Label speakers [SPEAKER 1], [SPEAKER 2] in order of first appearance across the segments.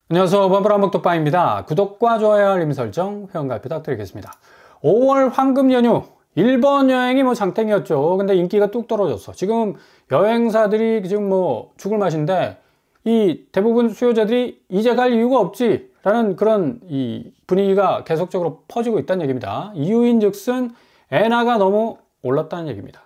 [SPEAKER 1] 안녕하세요. 범블한복덕방입니다. 구독과 좋아요, 알림 설정, 회원가입 부탁드리겠습니다. 5월 황금 연휴, 일본 여행이 장땡이었죠. 근데 인기가 뚝 떨어졌어. 지금 여행사들이 지금 죽을 맛인데, 이 대부분 수요자들이 이제 갈 이유가 없지 라는 그런 이 분위기가 계속적으로 퍼지고 있다는 얘기입니다. 이유인 즉슨 엔화가 너무 올랐다는 얘기입니다.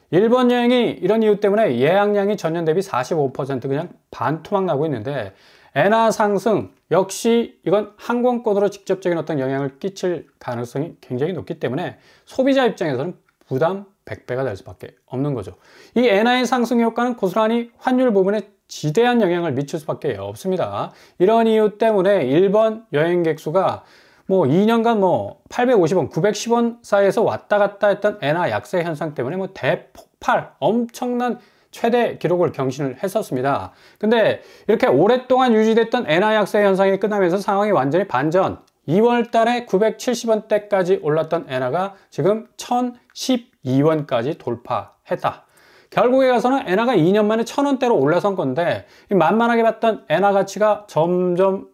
[SPEAKER 1] 일본 여행이 이런 이유 때문에 예약량이 전년 대비 45% 그냥 반토막 나고 있는데, 엔화 상승 역시 이건 항공권으로 직접적인 어떤 영향을 끼칠 가능성이 굉장히 높기 때문에 소비자 입장에서는 부담 100배가 될 수밖에 없는 거죠. 이 엔화의 상승 효과는 고스란히 환율 부분에 지대한 영향을 미칠 수밖에 없습니다. 이런 이유 때문에 일본 여행객 수가 2년간 850원, 910원 사이에서 왔다 갔다 했던 엔화 약세 현상 때문에 대폭발, 엄청난 최대 기록을 경신을 했었습니다. 근데 이렇게 오랫동안 유지됐던 엔화 약세 현상이 끝나면서 상황이 완전히 반전. 2월 달에 970원대까지 올랐던 엔화가 지금 1012원까지 돌파했다. 결국에 가서는 엔화가 2년 만에 1000원대로 올라선 건데, 만만하게 봤던 엔화 가치가 점점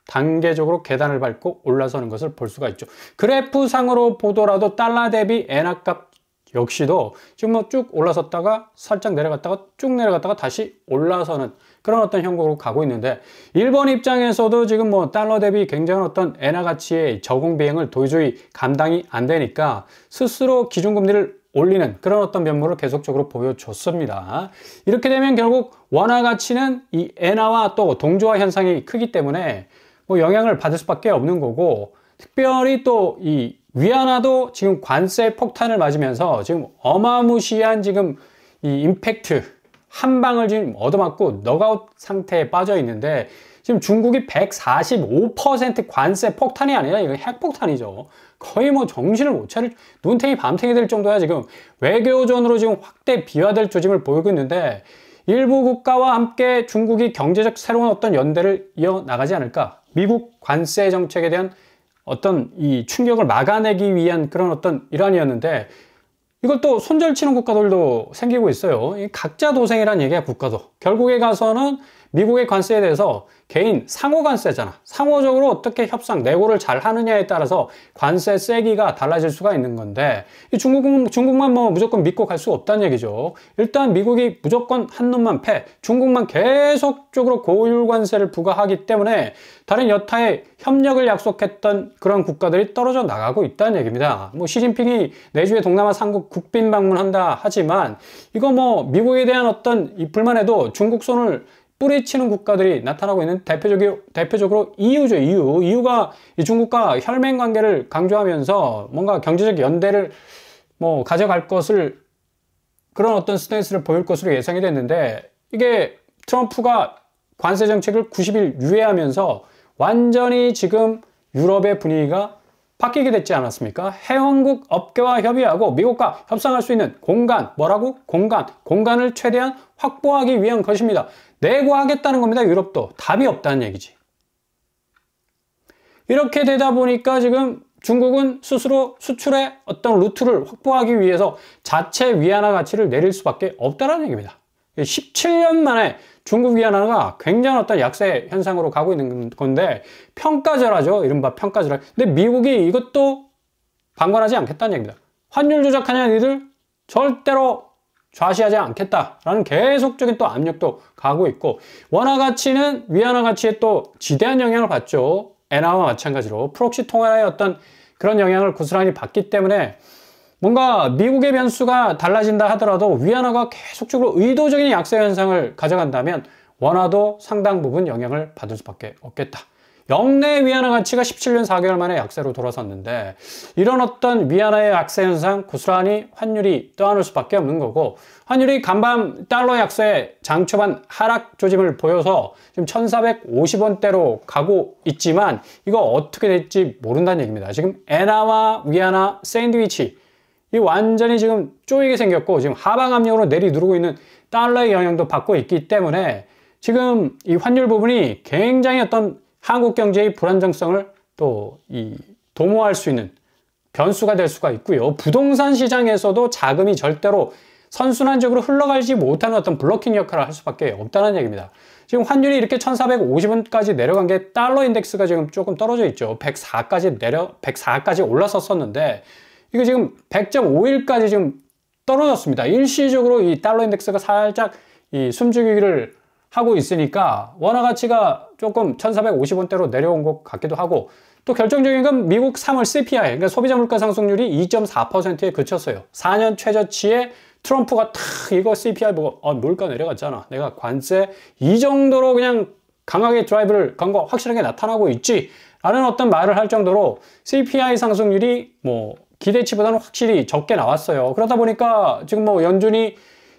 [SPEAKER 1] 단계적으로 계단을 밟고 올라서는 것을 볼 수가 있죠. 그래프상으로 보더라도 달러 대비 엔화 값 역시도 지금 쭉 올라섰다가 살짝 내려갔다가 쭉 내려갔다가 다시 올라서는 그런 어떤 형국으로 가고 있는데, 일본 입장에서도 지금 달러 대비 굉장한 어떤 엔화 가치의 저공 비행을 도저히 감당이 안 되니까 스스로 기준금리를 올리는 그런 어떤 면모를 계속적으로 보여줬습니다. 이렇게 되면 결국 원화 가치는 이 엔화와 또 동조화 현상이 크기 때문에 영향을 받을 수밖에 없는 거고, 특별히 또 이 위안화도 지금 관세 폭탄을 맞으면서 지금 어마무시한 지금 이 임팩트 한 방을 지금 얻어맞고 넉아웃 상태에 빠져 있는데, 지금 중국이 145% 관세 폭탄이 아니라 이거 핵폭탄이죠. 거의 정신을 못 차릴, 눈탱이 밤탱이 될 정도야. 지금 외교전으로 지금 확대 비화될 조짐을 보이고 있는데, 일부 국가와 함께 중국이 경제적 새로운 어떤 연대를 이어나가지 않을까? 미국 관세 정책에 대한 어떤 이 충격을 막아내기 위한 그런 어떤 일환이었는데, 이걸 또 손절치는 국가들도 생기고 있어요. 각자 도생이라는 얘기야, 국가도. 결국에 가서는 미국의 관세에 대해서 개인 상호 관세잖아. 상호적으로 어떻게 협상, 내고를 잘 하느냐에 따라서 관세 세기가 달라질 수가 있는 건데, 중국만 무조건 믿고 갈 수 없다는 얘기죠. 일단 미국이 무조건 한 놈만 패, 중국만 계속적으로 고율 관세를 부과하기 때문에 다른 여타의 협력을 약속했던 그런 국가들이 떨어져 나가고 있다는 얘기입니다. 시진핑이 내주에 동남아 삼국 국빈 방문한다 하지만, 이거 미국에 대한 어떤 이 불만에도 중국 손을 뿌리치는 국가들이 나타나고 있는 대표적으로 EU죠. EU가 이 중국과 혈맹 관계를 강조하면서 뭔가 경제적 연대를 가져갈 것을, 그런 어떤 스탠스를 보일 것으로 예상이 됐는데, 이게 트럼프가 관세 정책을 90일 유예하면서 완전히 지금 유럽의 분위기가 바뀌게 됐지 않았습니까? 회원국 업계와 협의하고 미국과 협상할 수 있는 공간, 공간을 최대한 확보하기 위한 것입니다. 내고하겠다는 겁니다. 유럽도. 답이 없다는 얘기지. 이렇게 되다 보니까 지금 중국은 스스로 수출의 어떤 루트를 확보하기 위해서 자체 위안화 가치를 내릴 수밖에 없다는 얘기입니다. 17년 만에 중국 위안화가 굉장한 어떤 약세 현상으로 가고 있는 건데, 평가절하죠. 이른바 평가절하. 근데 미국이 이것도 방관하지 않겠다는 얘기입니다. 환율 조작하냐 니들? 절대로 좌시하지 않겠다라는 계속적인 또 압력도 가고 있고, 원화 가치는 위안화 가치에 또 지대한 영향을 받죠. 엔화와 마찬가지로 프록시 통화의 어떤 그런 영향을 고스란히 받기 때문에, 뭔가 미국의 변수가 달라진다 하더라도 위안화가 계속적으로 의도적인 약세 현상을 가져간다면 원화도 상당 부분 영향을 받을 수밖에 없겠다. 역내 위안화 가치가 17년 4개월 만에 약세로 돌아섰는데, 이런 어떤 위안화의 약세 현상 고스란히 환율이 떠안을 수밖에 없는 거고, 환율이 간밤 달러 약세 장초반 하락 조짐을 보여서 지금 1450원대로 가고 있지만, 이거 어떻게 될지 모른다는 얘기입니다. 지금 엔화와 위안화 샌드위치, 이 완전히 지금 쪼이게 생겼고, 지금 하방 압력으로 내리누르고 있는 달러의 영향도 받고 있기 때문에, 지금 이 환율 부분이 굉장히 어떤 한국 경제의 불안정성을 또 도모할 수 있는 변수가 될 수가 있고요. 부동산 시장에서도 자금이 절대로 선순환적으로 흘러가지 못하는 어떤 블로킹 역할을 할 수밖에 없다는 얘기입니다. 지금 환율이 이렇게 1450원까지 내려간 게 달러 인덱스가 지금 조금 떨어져 있죠. 104까지 올라섰었는데 이거 지금 100.51까지 지금 떨어졌습니다. 일시적으로 이 달러 인덱스가 살짝 이 숨죽이기를 하고 있으니까 원화 가치가 조금 1450원대로 내려온 것 같기도 하고, 또 결정적인 건 미국 3월 CPI, 그러니까 소비자 물가 상승률이 2.4%에 그쳤어요. 4년 최저치에 트럼프가 탁 이거 CPI 보고 물가 내려갔잖아, 내가 관세 이 정도로 그냥 강하게 드라이브를 간 거 확실하게 나타나고 있지 라는 어떤 말을 할 정도로 CPI 상승률이 뭐 기대치보다는 확실히 적게 나왔어요. 그러다 보니까 지금 뭐 연준이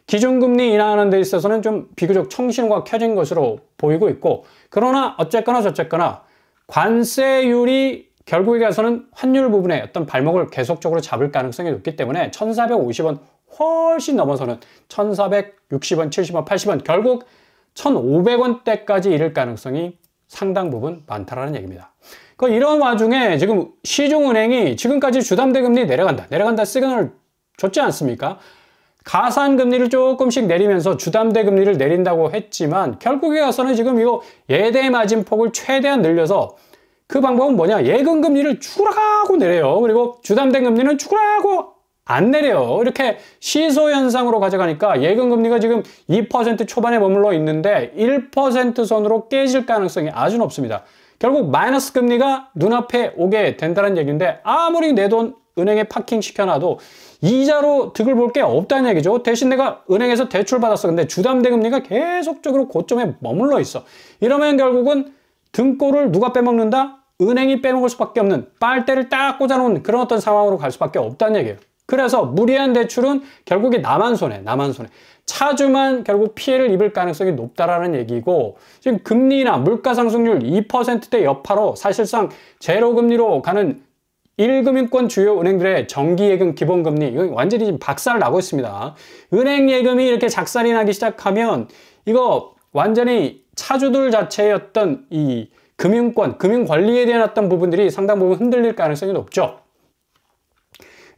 [SPEAKER 1] 기준금리 인하하는 데 있어서는 좀 비교적 청신호가 켜진 것으로 보이고 있고, 그러나 어쨌거나 저쨌거나 관세율이 결국에 가서는 환율 부분에 어떤 발목을 계속적으로 잡을 가능성이 높기 때문에 1450원 훨씬 넘어서는 1460원, 70원, 80원, 결국 1500원대까지 이를 가능성이 상당 부분 많다라는 얘기입니다. 이런 와중에 지금 시중은행이 지금까지 주담대금리 내려간다 시그널을 줬지 않습니까? 가산금리를 조금씩 내리면서 주담대금리를 내린다고 했지만 결국에 가서는 지금 이거 예대 마진폭을 최대한 늘려서, 그 방법은 뭐냐, 예금금리를 추락하고 내려요. 그리고 주담대금리는 추락하고 안 내려요. 이렇게 시소현상으로 가져가니까 예금금리가 지금 2% 초반에 머물러 있는데 1% 선으로 깨질 가능성이 아주 높습니다. 결국 마이너스 금리가 눈앞에 오게 된다는 얘기인데, 아무리 내 돈 은행에 파킹 시켜놔도 이자로 득을 볼 게 없다는 얘기죠. 대신 내가 은행에서 대출 받았어. 근데 주담대금리가 계속적으로 고점에 머물러 있어. 이러면 결국은 등골을 누가 빼먹는다? 은행이 빼먹을 수밖에 없는, 빨대를 딱 꽂아놓은 그런 어떤 상황으로 갈 수밖에 없다는 얘기예요. 그래서 무리한 대출은 결국에 나만 손해. 차주만 결국 피해를 입을 가능성이 높다라는 얘기고, 지금 금리나 물가 상승률 2%대 여파로 사실상 제로금리로 가는 1금융권 주요 은행들의 정기예금 기본금리, 이거 완전히 지금 박살 나고 있습니다. 은행 예금이 이렇게 작살이 나기 시작하면 이거 완전히 차주들 자체의 어떤 이 금융권, 금융관리에 대한 어떤 부분들이 상당 부분 흔들릴 가능성이 높죠.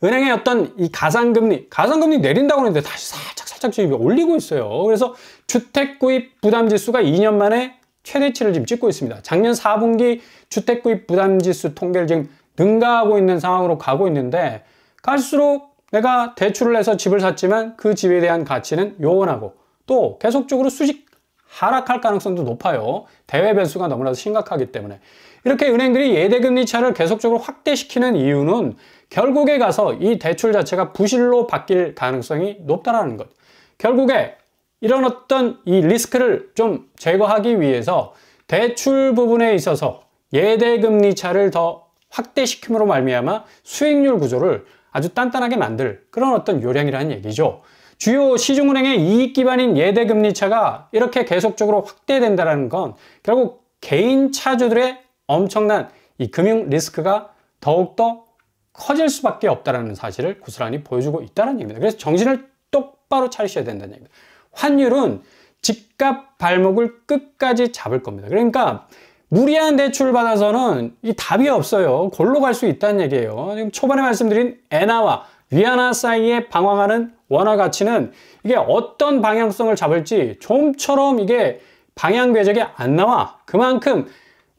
[SPEAKER 1] 은행의 어떤 이 가산금리 내린다고 하는데 다시 살짝 지금 올리고 있어요. 그래서 주택구입 부담지수가 2년 만에 최대치를 지금 찍고 있습니다. 작년 4분기 주택구입 부담지수 통계를 지금 능가하고 있는 상황으로 가고 있는데, 갈수록 내가 대출을 해서 집을 샀지만 그 집에 대한 가치는 요원하고 또 계속적으로 수익 하락할 가능성도 높아요. 대외 변수가 너무나도 심각하기 때문에. 이렇게 은행들이 예대금리 차를 계속적으로 확대시키는 이유는 결국에 가서 이 대출 자체가 부실로 바뀔 가능성이 높다라는 것. 결국에 이런 어떤 이 리스크를 좀 제거하기 위해서 대출 부분에 있어서 예대금리 차를 더 확대시킴으로 말미암아 수익률 구조를 아주 단단하게 만들 그런 어떤 요령이라는 얘기죠. 주요 시중은행의 이익 기반인 예대금리차가 이렇게 계속적으로 확대된다는 건 결국 개인 차주들의 엄청난 이 금융 리스크가 더욱더 커질 수밖에 없다는 사실을 고스란히 보여주고 있다는 얘기입니다. 그래서 정신을 똑바로 차리셔야 된다는 얘기입니다. 환율은 집값 발목을 끝까지 잡을 겁니다. 그러니까 무리한 대출을 받아서는 이 답이 없어요. 골로 갈 수 있다는 얘기예요. 지금 초반에 말씀드린 엔화와 위안화 사이에 방황하는 원화 가치는 이게 어떤 방향성을 잡을지 좀처럼 이게 방향 궤적이 안 나와. 그만큼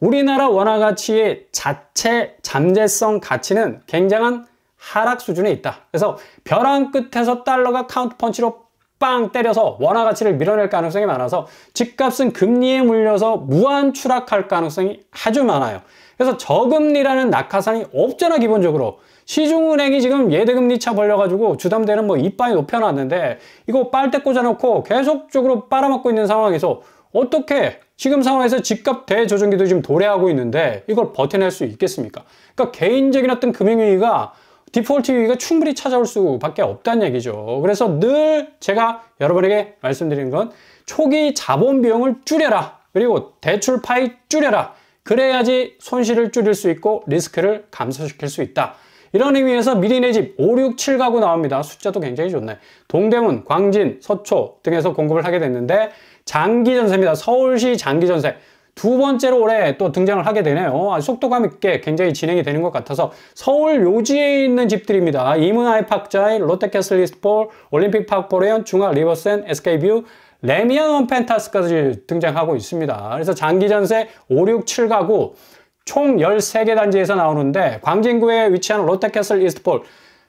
[SPEAKER 1] 우리나라 원화 가치의 자체 잠재성 가치는 굉장한 하락 수준에 있다. 그래서 벼랑 끝에서 달러가 카운트펀치로 빵 때려서 원화 가치를 밀어낼 가능성이 많아서 집값은 금리에 물려서 무한 추락할 가능성이 아주 많아요. 그래서 저금리라는 낙하산이 없잖아. 기본적으로 시중은행이 지금 예대금리 차 벌려가지고 주담대는 뭐 이빠이 높여놨는데 이거 빨대 꽂아놓고 계속적으로 빨아먹고 있는 상황에서 어떻게 지금 상황에서 집값 대조정기도 지금 도래하고 있는데 이걸 버텨낼 수 있겠습니까? 그러니까 개인적인 어떤 금융위기가 디폴트 위기가 충분히 찾아올 수밖에 없다는 얘기죠. 그래서 늘 제가 여러분에게 말씀드리는 건 초기 자본 비용을 줄여라. 그리고 대출 파이 줄여라. 그래야지 손실을 줄일 수 있고 리스크를 감소시킬 수 있다. 이런 의미에서 미리 내 집 5, 6, 7가구 나옵니다. 숫자도 굉장히 좋네. 동대문, 광진, 서초 등에서 공급을 하게 됐는데 장기전세입니다. 서울시 장기전세. 두 번째로 올해 또 등장을 하게 되네요. 속도감 있게 굉장히 진행이 되는 것 같아서 서울 요지에 있는 집들입니다. 이문아이 박자이, 롯데캐슬 이스트폴, 올림픽 파크포레온, 중앙 리버센, SK뷰, 레미안 원펜타스까지 등장하고 있습니다. 그래서 장기 전세 5, 6, 7가구 총 13개 단지에서 나오는데 광진구에 위치한 롯데캐슬 이스트폴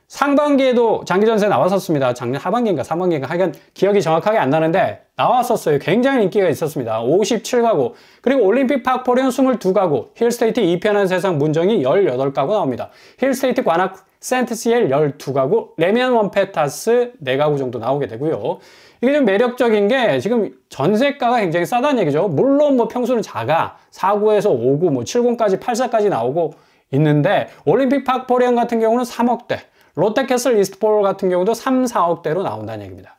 [SPEAKER 1] 상반기에도 장기 전세 나왔었습니다. 작년 하반기인가 상반기인가 하여간 기억이 정확하게 안 나는데 나왔었어요. 굉장히 인기가 있었습니다. 57가구 그리고 올림픽 파크포레온 22가구 힐스테이트 이편한 세상 문정이 18가구 나옵니다. 힐스테이트 관악 센트시엘 12가구 레미안 원펜타스 4가구 정도 나오게 되고요. 이게 좀 매력적인 게 지금 전세가가 굉장히 싸다는 얘기죠. 물론 뭐 평수는 작아 4구에서 5구 뭐 7구까지 8사까지 나오고 있는데 올림픽 파크포레온 같은 경우는 3억대 롯데캐슬 이스트폴 같은 경우도 3, 4억대로 나온다는 얘기입니다.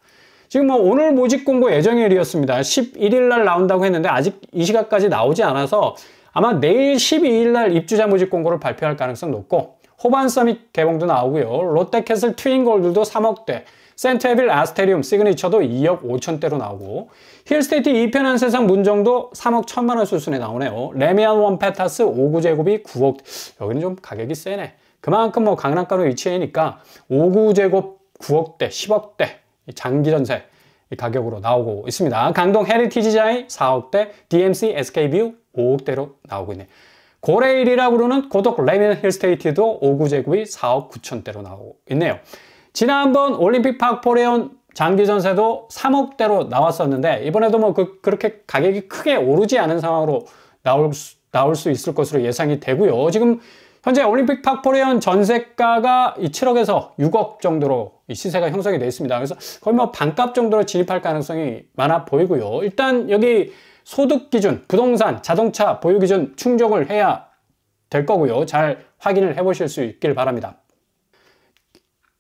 [SPEAKER 1] 지금 뭐 오늘 모집 공고 예정일이었습니다. 11일 날 나온다고 했는데 아직 이 시각까지 나오지 않아서 아마 내일 12일 날 입주자 모집 공고를 발표할 가능성 높고 호반 서밋 개봉도 나오고요. 롯데캐슬 트윈골드도 3억대 센트에빌 아스테리움 시그니처도 2억 5천대로 나오고 힐스테이트 이편한 세상 문정도 3억 1천만 원 수준에 나오네요. 레미안 원펜타스 5구 제곱이 9억 여기는 좀 가격이 세네. 그만큼 뭐 강남가로 위치해니까 5구 제곱 9억대 10억대 장기 전세 가격으로 나오고 있습니다. 강동 헤리티지자이 4억대 DMC SK뷰 5억대로 나오고 있네. 고레일이라고 부르는 고덕 레미안 힐스테이트도 5구 제곱이 4억 9천대로 나오고 있네요. 지난번 올림픽 파크포레온 장기 전세도 3억대로 나왔었는데 이번에도 뭐 그렇게 가격이 크게 오르지 않은 상황으로 나올 수 있을 것으로 예상이 되고요. 지금 현재 올림픽 파크포레온 전세가가 7억에서 6억 정도로 시세가 형성이 되어 있습니다. 그래서 거의 뭐 반값 정도로 진입할 가능성이 많아 보이고요. 일단 여기 소득 기준, 부동산, 자동차 보유 기준 충족을 해야 될 거고요. 잘 확인을 해보실 수 있길 바랍니다.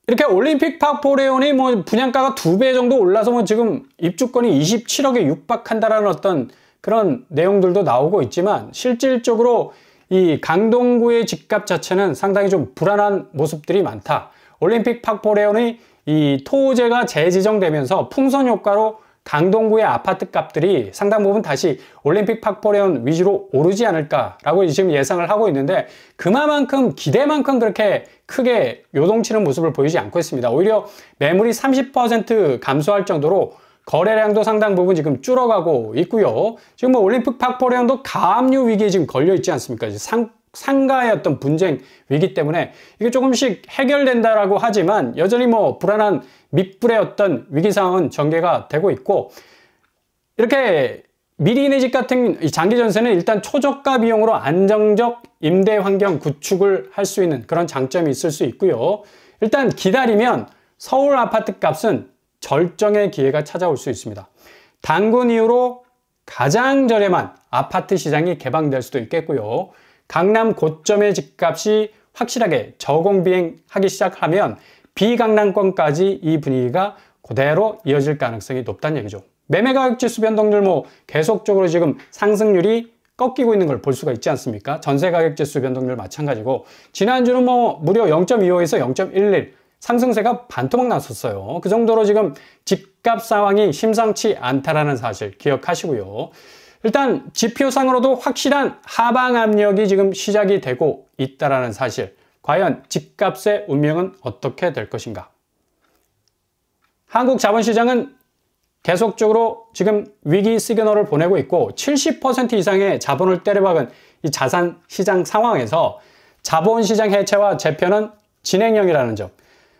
[SPEAKER 1] 이렇게 올림픽 파크포레온이 뭐 분양가가 2배 정도 올라서 뭐 지금 입주권이 27억에 육박한다라는 어떤 그런 내용들도 나오고 있지만 실질적으로 이 강동구의 집값 자체는 상당히 좀 불안한 모습들이 많다. 올림픽 파크포레온의 이 토지가 재지정되면서 풍선 효과로 강동구의 아파트 값들이 상당 부분 다시 올림픽 파크포레온 위주로 오르지 않을까라고 지금 예상을 하고 있는데 그만큼 기대만큼 그렇게 크게 요동치는 모습을 보이지 않고 있습니다. 오히려 매물이 30% 감소할 정도로 거래량도 상당 부분 지금 줄어가고 있고요. 지금 뭐 올림픽 파크포레온도 가압류 위기에 지금 걸려 있지 않습니까? 상가의 어떤 분쟁 위기 때문에 이게 조금씩 해결된다라고 하지만 여전히 뭐 불안한 밑불의 어떤 위기 상황은 전개가 되고 있고 이렇게 미리 내 집 같은 장기 전세는 일단 초저가 비용으로 안정적 임대 환경 구축을 할 수 있는 그런 장점이 있을 수 있고요. 일단 기다리면 서울 아파트 값은 절정의 기회가 찾아올 수 있습니다. 단군 이후로 가장 저렴한 아파트 시장이 개방될 수도 있겠고요. 강남 고점의 집값이 확실하게 저공비행하기 시작하면 비강남권까지 이 분위기가 그대로 이어질 가능성이 높다는 얘기죠. 매매가격지수 변동률 뭐 계속적으로 지금 상승률이 꺾이고 있는 걸 볼 수가 있지 않습니까? 전세가격지수 변동률 마찬가지고 지난주는 뭐 무려 0.25에서 0.11 상승세가 반토막 났었어요. 그 정도로 지금 집값 상황이 심상치 않다라는 사실 기억하시고요. 일단 지표상으로도 확실한 하방 압력이 지금 시작이 되고 있다라는 사실. 과연 집값의 운명은 어떻게 될 것인가? 한국 자본시장은 계속적으로 지금 위기 시그널을 보내고 있고 70% 이상의 자본을 때려박은 이 자산 시장 상황에서 자본시장 해체와 재편은 진행형이라는 점.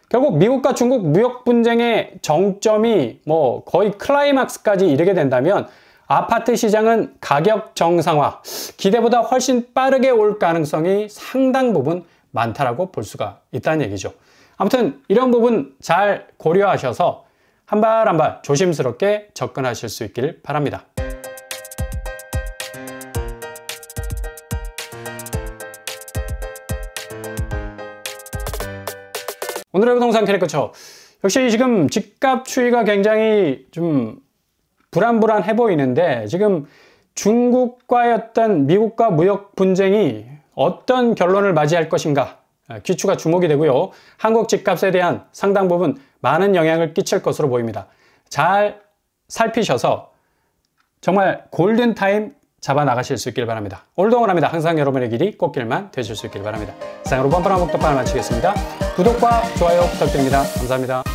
[SPEAKER 1] 결국 미국과 중국 무역 분쟁의 정점이 뭐 거의 클라이막스까지 이르게 된다면 아파트 시장은 가격 정상화, 기대보다 훨씬 빠르게 올 가능성이 상당 부분 많다라고 볼 수가 있다는 얘기죠. 아무튼 이런 부분 잘 고려하셔서 한 발 한 발 조심스럽게 접근하실 수 있길 바랍니다. 오늘의 부동산 캐릭터처 역시 지금 집값 추이가 굉장히 좀 불안불안해 보이는데 지금 중국과의 어떤 미국과 무역 분쟁이 어떤 결론을 맞이할 것인가 귀추가 주목이 되고요. 한국 집값에 대한 상당 부분 많은 영향을 끼칠 것으로 보입니다. 잘 살피셔서 정말 골든타임 잡아 나가실 수 있길 바랍니다. 오늘도 응원합니다. 항상 여러분의 길이 꽃길만 되실 수 있길 바랍니다. 이상으로 뻔뻔한 목도판을 마치겠습니다. 구독과 좋아요 부탁드립니다. 감사합니다.